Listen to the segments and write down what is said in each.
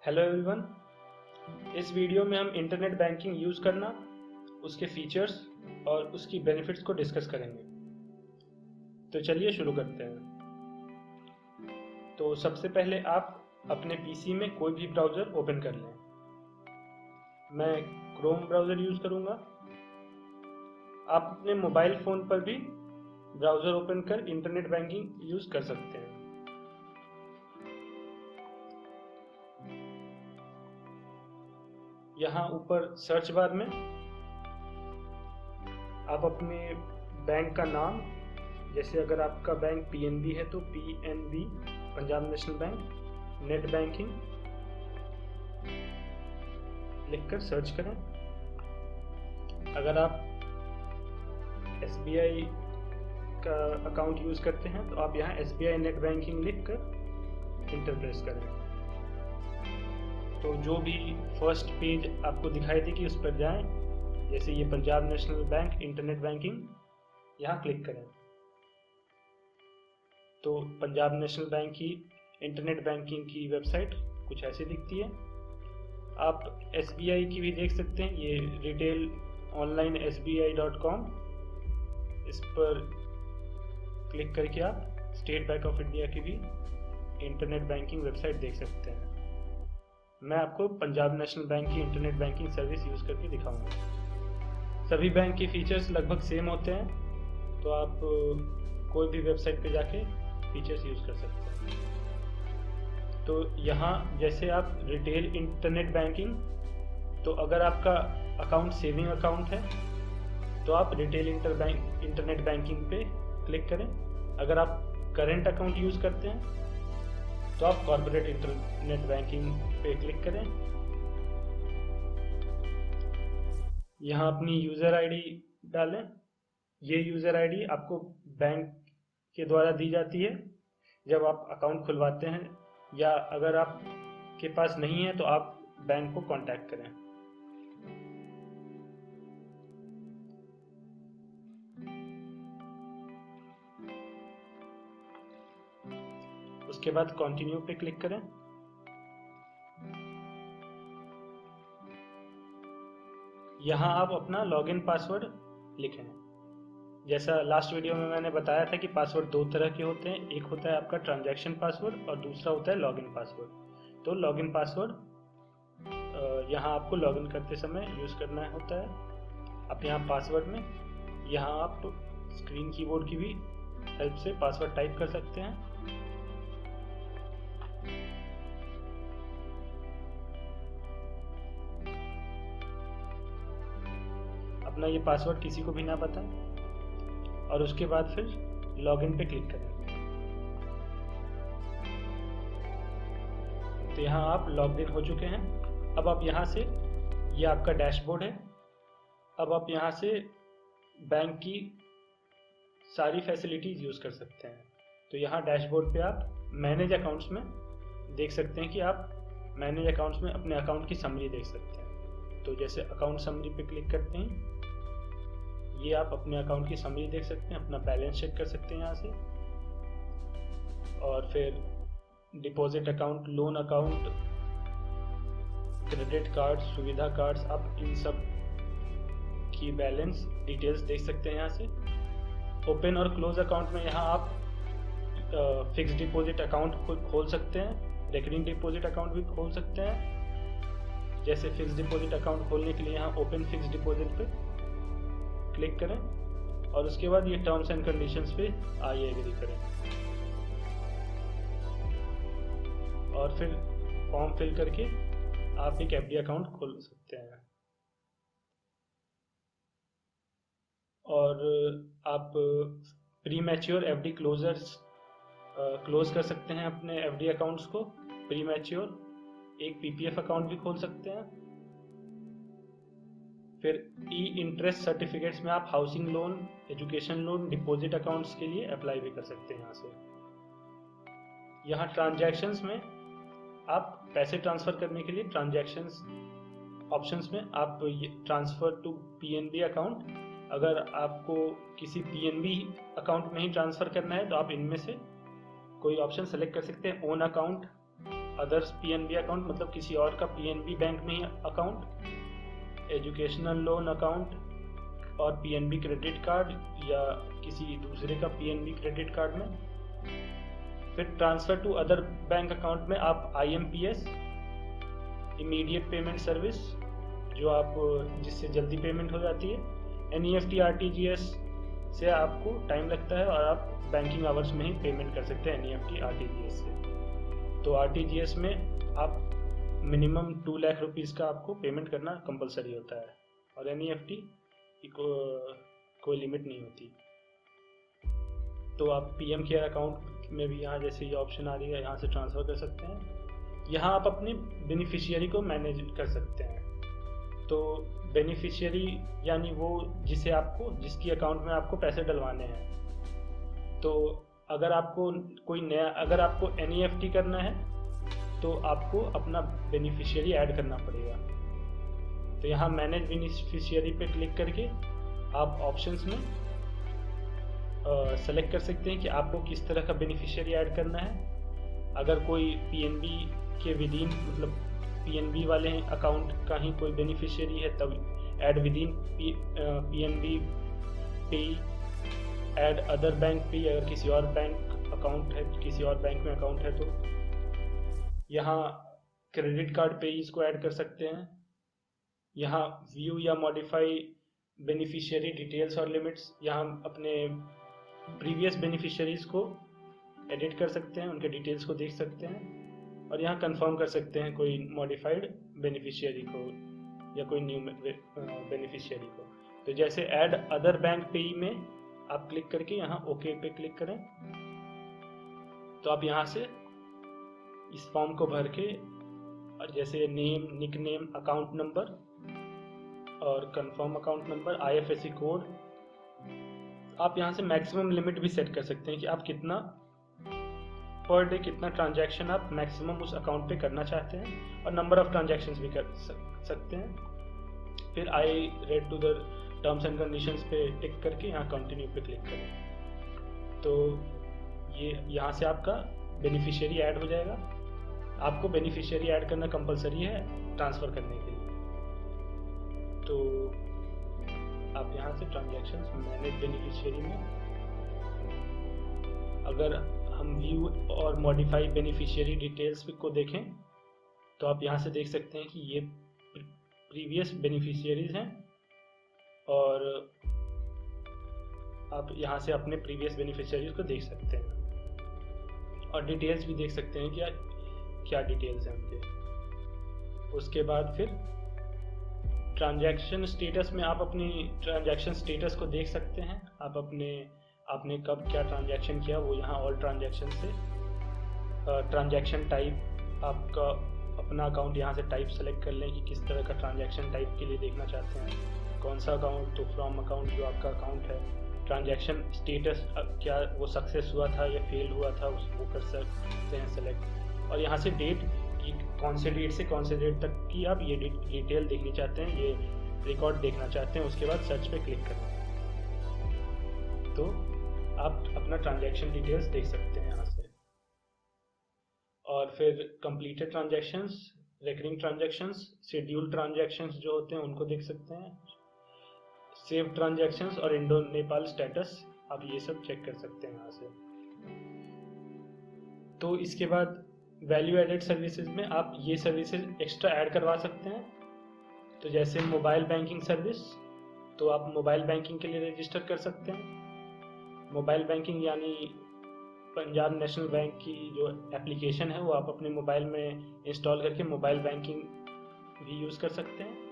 Hello everyone. इस video में हम इंटरनेट बैंकिंग यूज़ करना, उसके फीचर्स और उसकी बेनिफिट्स को डिस्कस करेंगे। तो चलिए शुरू करते हैं। तो सबसे पहले आप अपने पीसी में कोई भी ब्राउज़र ओपन कर लें। मैं क्रोम ब्राउज़र यूज़ करूँगा। आप अपने मोबाइल फ़ोन पर भी ब्राउज़र ओपन कर इंटरनेट बैंकिंग यूज़ कर सकते हैं। यहाँ ऊपर सर्च बार में आप अपने बैंक का नाम, जैसे अगर आपका बैंक पीएनबी है तो PNB Punjab national bank, net banking लिखकर सर्च करें। अगर आप एसबीआई का अकाउंट यूज़ करते हैं तो आप यहाँ एसबीआई नेट बैंकिंग लिखकर इंटर प्रेस करें। तो जो भी फर्स्ट पेज आपको दिखाई देगी उस पर जाएं। जैसे ये Punjab national bank internet banking, यहाँ क्लिक करें तो पंजाब नेशनल बैंक की इंटरनेट बैंकिंग की वेबसाइट कुछ ऐसी दिखती है। आप एसबीआई की भी देख सकते हैं, ये रिटेल ऑनलाइन sbi.com, इस पर क्लिक करके आप स्टेट बैंक ऑफ इंडिया की भी इंटरनेट बैंकिंग वेबसाइट देख सकते हैं। मैं आपको पंजाब नेशनल बैंक की इंटरनेट बैंकिंग सर्विस यूज़ करके दिखाऊंगा। सभी बैंक के फीचर्स लगभग सेम होते हैं, तो आप कोई भी वेबसाइट पे जाके फीचर्स यूज़ कर सकते हैं। तो यहाँ जैसे आप रिटेल इंटरनेट बैंकिंग, तो अगर आपका अकाउंट सेविंग अकाउंट है तो आप रिटेल इंटरनेट बैंकिंग पे क्लिक करें। अगर आप करेंट अकाउंट यूज़ करते हैं तो आप कॉर्पोरेट इंटरनेट बैंकिंग पे क्लिक करें। यहाँ अपनी यूज़र आईडी डालें। ये यूज़र आईडी आपको बैंक के द्वारा दी जाती है जब आप अकाउंट खुलवाते हैं, या अगर आप के पास नहीं है तो आप बैंक को कांटेक्ट करें। उसके बाद कंटिन्यू पे क्लिक करें। यहाँ आप अपना लॉगिन पासवर्ड लिखें। जैसा लास्ट वीडियो में मैंने बताया था कि पासवर्ड दो तरह के होते हैं, एक होता है आपका ट्रांजैक्शन पासवर्ड और दूसरा होता है लॉगिन पासवर्ड। तो लॉगिन पासवर्ड यहाँ आपको लॉगिन करते समय यूज़ करना होता है। आप यहाँ पासवर्ड में, यहाँ आप स्क्रीन कीबोर्ड की भी हेल्प से पासवर्ड टाइप कर सकते हैं। अपना ये पासवर्ड किसी को भी ना बताएं और उसके बाद फिर लॉगिन पे क्लिक करें। तो यहाँ आप लॉग इन हो चुके हैं। अब आप यहाँ से, ये आपका डैशबोर्ड है, अब आप यहाँ से बैंक की सारी फैसिलिटीज़ यूज़ कर सकते हैं। तो यहाँ डैशबोर्ड पे आप मैनेज अकाउंट्स में देख सकते हैं कि आप मैनेज अकाउंट्स में अपने अकाउंट की समरी देख सकते हैं। तो जैसे अकाउंट समरी पे क्लिक करते हैं, ये आप अपने अकाउंट की समरी देख सकते हैं, अपना बैलेंस चेक कर सकते हैं यहाँ से। और फिर deposit account, loan account, credit card, सुविधा कार्ड्स, आप इन सब की बैलेंस डिटेल्स देख सकते हैं यहाँ से। ओपन और क्लोज अकाउंट में यहाँ आप फिक्स डिपॉजिट अकाउंट को खोल सकते हैं, रेकरिंग डिपॉजिट अकाउंट भी खोल सकते हैं। जैसे फिक्स डिपॉजिट अकाउंट खोलने के लिए यहाँ ओपन फिक्स डिपॉजिट पे क्लिक करें और उसके बाद ये टर्म्स एंड कंडीशंस पे आई एग्री करें और फिर फॉर्म फिल करके आप एक एफडी अकाउंट खोल सकते हैं। और आप प्री मैच्योर एफडी क्लोज कर सकते हैं अपने एफडी अकाउंट्स को। प्री मैच्योर एक पीपीएफ अकाउंट भी खोल सकते हैं। फिर ई इंटरेस्ट सर्टिफिकेट्स में आप housing loan, education loan, deposit accounts के लिए अप्लाई भी कर सकते हैं यहाँ से। यहाँ ट्रांजैक्शंस में आप पैसे ट्रांसफ़र करने के लिए ट्रांजैक्शंस ऑप्शंस में आप ट्रांसफ़र टू पीएनबी अकाउंट, अगर आपको किसी पीएनबी अकाउंट में ही ट्रांसफ़र करना है तो आप इनमें से कोई ऑप्शन सेलेक्ट कर सकते हैं। Own account, others PNB account मतलब किसी और का पीएनबी बैंक में ही अकाउंट, एजुकेशनल लोन अकाउंट और पीएनबी क्रेडिट कार्ड या किसी दूसरे का पीएनबी क्रेडिट कार्ड में। फिर transfer to other bank account में आप आईएमपीएस, इमीडिएट पेमेंट सर्विस, जो आप जिससे जल्दी पेमेंट हो जाती है। एनईएफटी आरटीजीएस से आपको टाइम लगता है और आप बैंकिंग आवर्स में ही पेमेंट कर सकते हैं एनईएफटी आरटीजीएस से। तो आरटीजीएस में आप मिनिमम 2 लाख रुपीज़ का आपको पेमेंट करना कंपलसरी होता है और एनईएफटी की कोई लिमिट नहीं होती। तो आप पीएम केयर अकाउंट में भी यहाँ जैसे ये ऑप्शन आ रही है, यहाँ से ट्रांसफ़र कर सकते हैं। यहाँ आप अपने बेनिफिशियरी को मैनेज कर सकते हैं। तो बेनिफिशियरी यानी वो जिसकी अकाउंट में आपको पैसे डलवाने हैं। तो अगर आपको एनईएफटी करना है तो आपको अपना बेनिफिशियरी ऐड करना पड़ेगा। तो यहाँ मैनेज बेनिफिशियरी पे क्लिक करके आप ऑप्शंस में सेलेक्ट कर सकते हैं कि आपको किस तरह का बेनिफिशियरी ऐड करना है। अगर कोई पीएनबी के विदिन मतलब पीएनबी वाले अकाउंट का ही कोई बेनिफिशियरी है तब ऐड विदिन पीएनबी पे, ऐड अदर बैंक पे, अगर किसी और बैंक अकाउंट है, किसी और बैंक में अकाउंट है तो यहाँ क्रेडिट कार्ड पेज को ऐड कर सकते हैं। यहाँ व्यू या मॉडिफाई बेनिफिशियरी डिटेल्स और लिमिट्स, यहाँ अपने प्रीवियस बेनिफिशियरीज को एडिट कर सकते हैं, उनके डिटेल्स को देख सकते हैं और यहाँ कंफर्म कर सकते हैं कोई मॉडिफाइड बेनिफिशियरी को या कोई न्यू बेनिफिशियरी को। तो जैसे ऐड अदर बैंक पे में आप क्लिक करके यहाँ ओके पे क्लिक करें तो आप यहाँ से इस फॉर्म को भर के और जैसे name, nick name, account number और confirm account number, IFSC code, आप यहाँ से मैक्सिमम लिमिट भी सेट कर सकते हैं कि आप कितना पर डे कितना ट्रांजैक्शन आप मैक्सिमम उस अकाउंट पे करना चाहते हैं और नंबर ऑफ ट्रांजैक्शंस भी कर सकते हैं। फिर I read to the terms and conditions पे टिक करके यहाँ कंटिन्यू पे क्लिक करें तो ये यहाँ से आपका बेनिफिशियरी ऐड हो जाएगा। आपको बेनिफिशियरी ऐड करना कंपलसरी है ट्रांसफ़र करने के लिए। तो आप यहाँ से ट्रांजैक्शंस मैनेज बेनिफिशियरी में अगर हम व्यू और मॉडिफाई बेनिफिशियरी डिटेल्स को देखें तो आप यहाँ से देख सकते हैं कि ये प्रीवियस बेनिफिशियरीज हैं और आप यहाँ से अपने प्रीवियस बेनिफिशियरीज को देख सकते हैं और डिटेल्स भी देख सकते हैं कि क्या डिटेल्स हैं उनके। उसके बाद फिर ट्रांजैक्शन स्टेटस में आप अपनी ट्रांजैक्शन स्टेटस को देख सकते हैं। आप आपने कब क्या ट्रांजैक्शन किया वो यहाँ ऑल ट्रांजैक्शन से ट्रांजैक्शन टाइप आपका अपना अकाउंट यहाँ से टाइप सेलेक्ट कर लें कि किस तरह का ट्रांजैक्शन टाइप के लिए देखना चाहते हैं, कौन सा अकाउंट। तो फ्रॉम अकाउंट जो आपका अकाउंट है, ट्रांजैक्शन स्टेटस क्या वो सक्सेस हुआ था या फेल हुआ था उसको कर सकते हैं सेलेक्ट। और यहाँ से डेट कि कौन से डेट से कौन से डेट तक की आप ये डिटेल देखनी चाहते हैं, ये रिकॉर्ड देखना चाहते हैं। उसके बाद सर्च पे क्लिक करना है तो आप अपना ट्रांजैक्शन डिटेल्स देख सकते हैं यहाँ से। और फिर completed transactions, recurring transactions, scheduled transactions जो होते हैं उनको देख सकते हैं, सेव ट्रांजैक्शंस और इंडो नेपाल स्टेटस आप ये सब चेक कर सकते हैं यहाँ से। तो इसके बाद वैल्यू एडेड सर्विसेज में आप ये सर्विसेज एक्स्ट्रा ऐड करवा सकते हैं। तो जैसे मोबाइल बैंकिंग सर्विस, तो आप मोबाइल बैंकिंग के लिए रजिस्टर कर सकते हैं। मोबाइल बैंकिंग यानी पंजाब नेशनल बैंक की जो एप्लीकेशन है वो आप अपने मोबाइल में इंस्टॉल करके मोबाइल बैंकिंग भी यूज़ कर सकते हैं।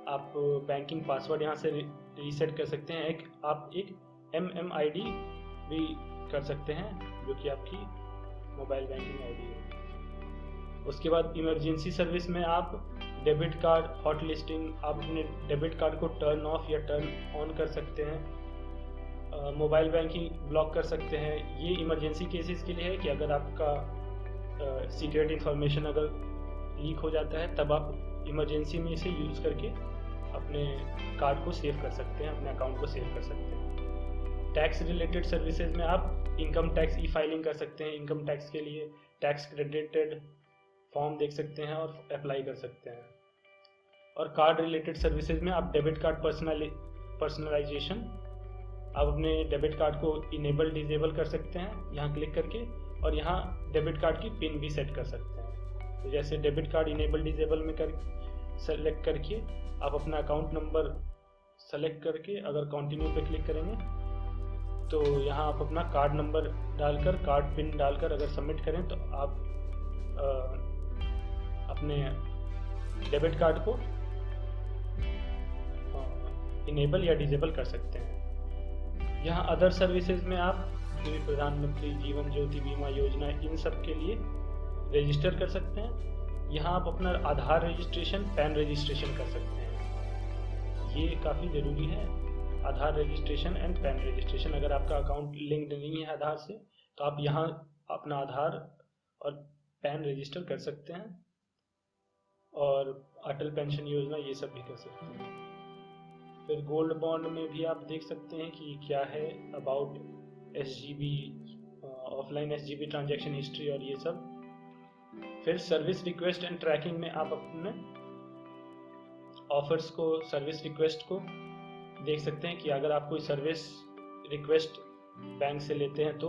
आप बैंकिंग पासवर्ड यहाँ से रीसेट कर सकते हैं। आप एक MMID भी कर सकते हैं जो कि आपकी मोबाइल बैंकिंग आईडी है। उसके बाद इमरजेंसी सर्विस में आप डेबिट कार्ड हॉट लिस्टिंग, आप अपने डेबिट कार्ड को टर्न ऑफ या टर्न ऑन कर सकते हैं। मोबाइल बैंकिंग ब्लॉक कर सकते हैं। ये इमरजेंसी केसेस के लिए है कि अगर आपका सीक्रेट इंफॉर्मेशन अगर लीक हो जाता है तब आप इमरजेंसी में इसे यूज़ करके अपने कार्ड को सेव कर सकते हैं, अपने अकाउंट को सेव कर सकते हैं। टैक्स रिलेटेड सर्विसेज में आप इनकम टैक्स ई फाइलिंग कर सकते हैं। इनकम टैक्स के लिए टैक्स क्रेडिटेड फॉर्म देख सकते हैं और अप्लाई कर सकते हैं। और कार्ड रिलेटेड सर्विसेज में आप डेबिट कार्ड पर्सनलाइजेशन, आप अपने डेबिट कार्ड को इनेबल डिसेबल कर सकते हैं यहाँ क्लिक करके, और यहाँ डेबिट कार्ड की पिन भी सेट कर सकते हैं। तो जैसे डेबिट कार्ड इनेबल डिसेबल में सेलेक्ट करके आप अपना अकाउंट नंबर सेलेक्ट करके अगर कंटिन्यू पे क्लिक करेंगे तो यहाँ आप अपना कार्ड नंबर डालकर, कार्ड पिन डालकर अगर सबमिट करें तो आप अपने डेबिट कार्ड को इनेबल या डिसेबल कर सकते हैं। यहाँ अदर सर्विसेज में आप प्रधानमंत्री जीवन ज्योति बीमा योजना, इन सब के लिए रजिस्टर कर सकते हैं। यहाँ आप अपना आधार रजिस्ट्रेशन, पैन रजिस्ट्रेशन कर सकते हैं। ये काफ़ी ज़रूरी है, आधार रजिस्ट्रेशन एंड पैन रजिस्ट्रेशन। अगर आपका अकाउंट लिंक्ड नहीं है आधार से तो आप यहाँ अपना आधार और पैन रजिस्टर कर सकते हैं, और अटल पेंशन योजना ये सब भी कर सकते हैं। फिर गोल्ड बॉन्ड में भी आप देख सकते हैं कि क्या है, about SGB, offline SGB transaction history और ये सब। फिर सर्विस रिक्वेस्ट एंड ट्रैकिंग में आप अपने ऑफर्स को, सर्विस रिक्वेस्ट को देख सकते हैं कि अगर आप कोई सर्विस रिक्वेस्ट बैंक से लेते हैं तो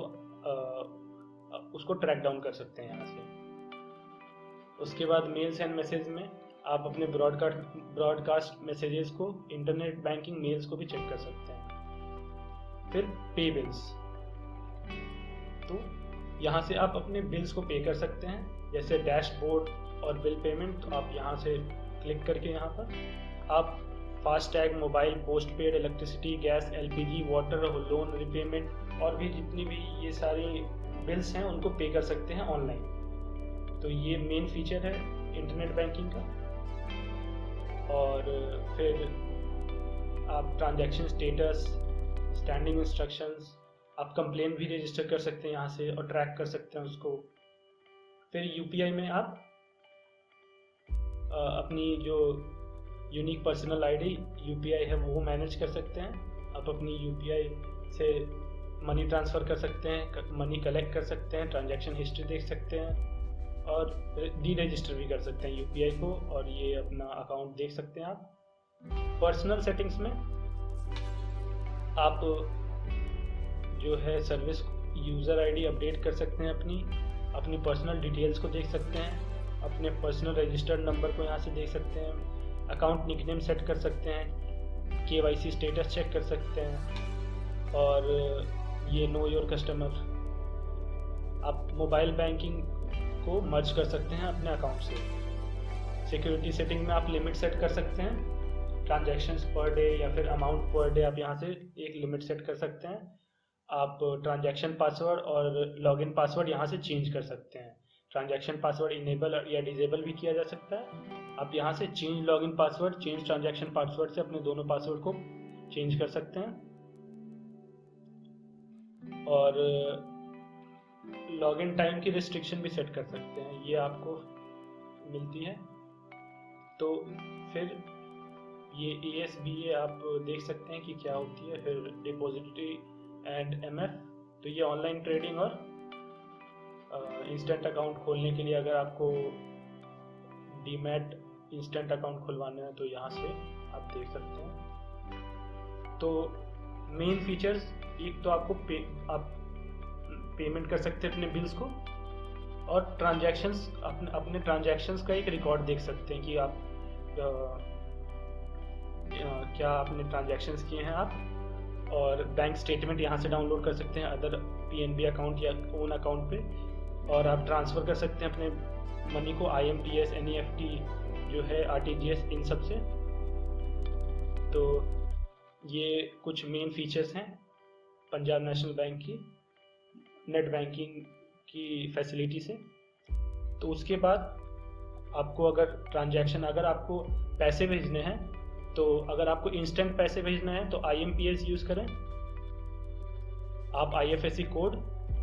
उसको ट्रैक डाउन कर सकते हैं यहाँ से। उसके बाद मेल्स एंड मैसेज में आप अपने ब्रॉडकास्ट मैसेजेस को, इंटरनेट बैंकिंग मेल्स को भी चेक कर सकते हैं। फिर पे बिल्स, तो यहाँ से आप अपने बिल्स को पे कर सकते हैं, जैसे डैशबोर्ड और बिल पेमेंट। तो आप यहाँ से क्लिक करके यहाँ पर आप FASTag, mobile, postpaid, electricity, gas, LPG, water, loan repayment और भी जितनी भी ये सारी बिल्स हैं उनको पे कर सकते हैं ऑनलाइन। तो ये मेन फीचर है इंटरनेट बैंकिंग का। और फिर आप ट्रांजैक्शन स्टेटस, स्टैंडिंग इंस्ट्रक्शंस, आप कंप्लेन भी रजिस्टर कर सकते हैं यहाँ से और ट्रैक कर सकते हैं उसको। फिर UPI में आप अपनी जो यूनिक पर्सनल ID UPI है वो मैनेज कर सकते हैं। आप अपनी UPI से मनी ट्रांसफ़र कर सकते हैं, मनी कलेक्ट कर सकते हैं, ट्रांजैक्शन हिस्ट्री देख सकते हैं और डी रजिस्टर भी कर सकते हैं UPI को, और ये अपना अकाउंट देख सकते हैं आप। पर्सनल सेटिंग्स में आप जो है सर्विस यूज़र ID अपडेट कर सकते हैं, अपनी पर्सनल डिटेल्स को देख सकते हैं, अपने पर्सनल रजिस्टर्ड नंबर को यहाँ से देख सकते हैं, अकाउंट निकनेम सेट कर सकते हैं, KYC स्टेटस चेक कर सकते हैं, और ये नो योर कस्टमर। आप मोबाइल बैंकिंग को मर्ज कर सकते हैं अपने अकाउंट से। सिक्योरिटी सेटिंग में आप लिमिट सेट कर सकते हैं, ट्रांजैक्शंस पर डे या फिर अमाउंट पर डे, आप यहाँ से एक लिमिट सेट कर सकते हैं। आप ट्रांजैक्शन पासवर्ड और लॉगिन पासवर्ड यहाँ से चेंज कर सकते हैं। ट्रांजैक्शन पासवर्ड इनेबल या डिसेबल भी किया जा सकता है। आप यहाँ से change login password, change transaction password से अपने दोनों पासवर्ड को चेंज कर सकते हैं। और लॉगिन टाइम की रिस्ट्रिक्शन भी सेट कर सकते हैं, ये आपको मिलती है। तो फिर ये ASBA आप देख सकते हैं कि क्या होती है। फिर डिपॉजिटरी एंड MF, तो ये ऑनलाइन ट्रेडिंग और इंस्टेंट अकाउंट खोलने के लिए अगर आपको डीमैट इंस्टेंट अकाउंट खुलवाना है तो यहाँ से आप देख सकते हैं। तो मेन फीचर्स, एक तो आपको आप पेमेंट कर सकते हैं अपने बिल्स को, और ट्रांजैक्शंस, अपने ट्रांजैक्शंस का एक रिकॉर्ड देख सकते हैं कि आप क्या आपने ट्रांजैक्शंस किए हैं आप, और बैंक स्टेटमेंट यहाँ से डाउनलोड कर सकते हैं अदर PNB अकाउंट या ओन अकाउंट पे, और आप ट्रांसफ़र कर सकते हैं अपने मनी को IMPS, NEFT जो है, RTGS, इन सब से। तो ये कुछ मेन फीचर्स हैं पंजाब नेशनल बैंक की नेट बैंकिंग की फैसिलिटी से। तो उसके बाद आपको अगर आपको पैसे भेजने हैं, तो अगर आपको इंस्टेंट पैसे भेजना है तो IMPS यूज़ करें। आप IFSC कोड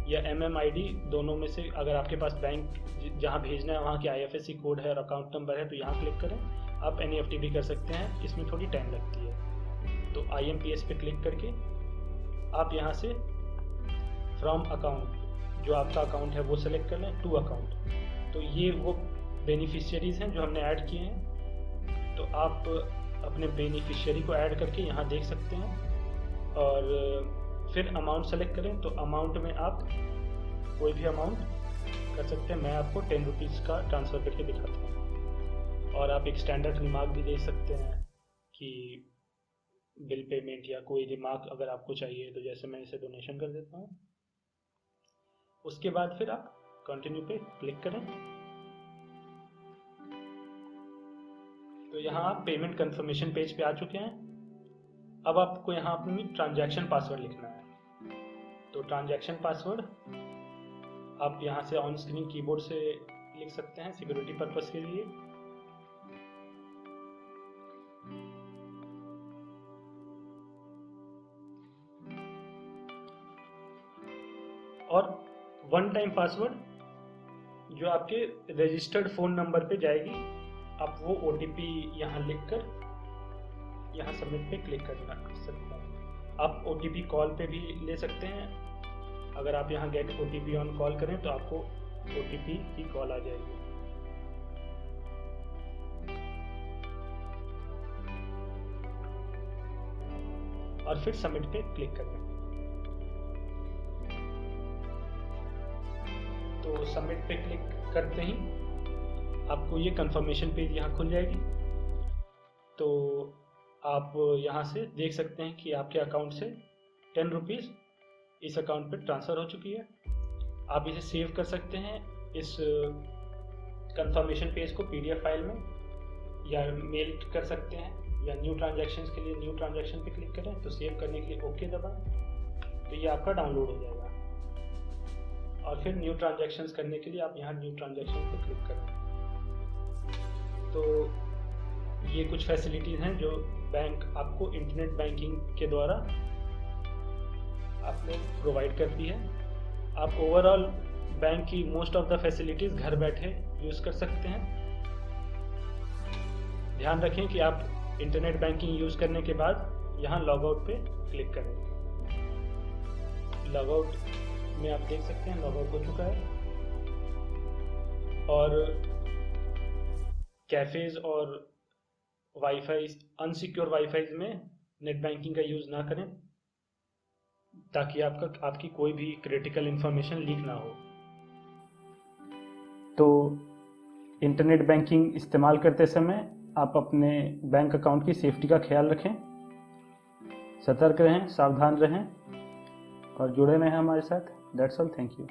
या MMID दोनों में से, अगर आपके पास बैंक जहां भेजना है वहां की IFSC कोड है और अकाउंट नंबर है तो यहाँ क्लिक करें। आप NEFT भी कर सकते हैं, इसमें थोड़ी टाइम लगती है। तो IMPS पे क्लिक करके आप यहाँ से फ्रॉम अकाउंट, जो आपका अकाउंट है वो सेलेक्ट कर लें, टू अकाउंट। तो ये वो बेनिफिशियरीज हैं जो हमने ऐड किए हैं, तो आप अपने बेनिफिशियरी को ऐड करके यहाँ देख सकते हैं और फिर अमाउंट सेलेक्ट करें। तो अमाउंट में आप कोई भी अमाउंट कर सकते हैं। मैं आपको 10 रुपीज़ का ट्रांसफ़र करके दिखाता हूँ। और आप एक स्टैंडर्ड रिमार्क भी दे सकते हैं कि बिल पेमेंट या कोई रिमार्क अगर आपको चाहिए, तो जैसे मैं इसे डोनेशन कर देता हूँ। उसके बाद फिर आप कंटिन्यू पे क्लिक करें। तो यहाँ आप पेमेंट कंफर्मेशन पेज पे आ चुके हैं। अब आपको यहाँ अपनी ट्रांजैक्शन पासवर्ड लिखना है। तो ट्रांजैक्शन पासवर्ड आप यहाँ से ऑन स्क्रीन कीबोर्ड से लिख सकते हैं सिक्योरिटी पर्पस के लिए। और वन टाइम पासवर्ड जो आपके रजिस्टर्ड फ़ोन नंबर पे जाएगी, आप वो OTP यहाँ लिखकर यहाँ सबमिट पे क्लिक करना सकते हैं। आप OTP कॉल पे भी ले सकते हैं। अगर आप यहाँ गेट OTP ऑन कॉल करें तो आपको OTP की कॉल आ जाएगी। और फिर सबमिट पे क्लिक करना। तो सबमिट पे क्लिक करते ही आपको ये कंफर्मेशन पेज यहाँ खुल जाएगी। तो आप यहाँ से देख सकते हैं कि आपके अकाउंट से 10 रुपीज़ इस अकाउंट पे ट्रांसफ़र हो चुकी है। आप इसे सेव कर सकते हैं इस कंफर्मेशन पेज को PDF फाइल में, या मेल कर सकते हैं, या न्यू ट्रांजैक्शंस के लिए न्यू ट्रांजैक्शन पे क्लिक करें। तो सेव करने के लिए ओके दबाएं। तो ये आपका डाउनलोड हो जाएगा। और फिर न्यू ट्रांजैक्शंस करने के लिए आप यहाँ न्यू ट्रांजैक्शन पे क्लिक करें। तो ये कुछ फैसिलिटीज़ हैं जो बैंक आपको इंटरनेट बैंकिंग के द्वारा आपको प्रोवाइड करती है। आप ओवरऑल बैंक की मोस्ट ऑफ द फैसिलिटीज़ घर बैठे यूज़ कर सकते हैं। ध्यान रखें कि आप इंटरनेट बैंकिंग यूज़ करने के बाद यहाँ लॉग आउट पे क्लिक करें। लॉग आउट में आप देख सकते हैं लॉग आउट हो चुका है। और कैफ़ेज़ और वाईफाई, अनसिक्योर वाईफाई में नेट बैंकिंग का यूज़ ना करें, ताकि आपकी कोई भी क्रिटिकल इंफॉर्मेशन लीक ना हो। तो इंटरनेट बैंकिंग इस्तेमाल करते समय आप अपने बैंक अकाउंट की सेफ्टी का ख्याल रखें, सतर्क रहें, सावधान रहें और जुड़े रहें हमारे साथ। That's all, thank you.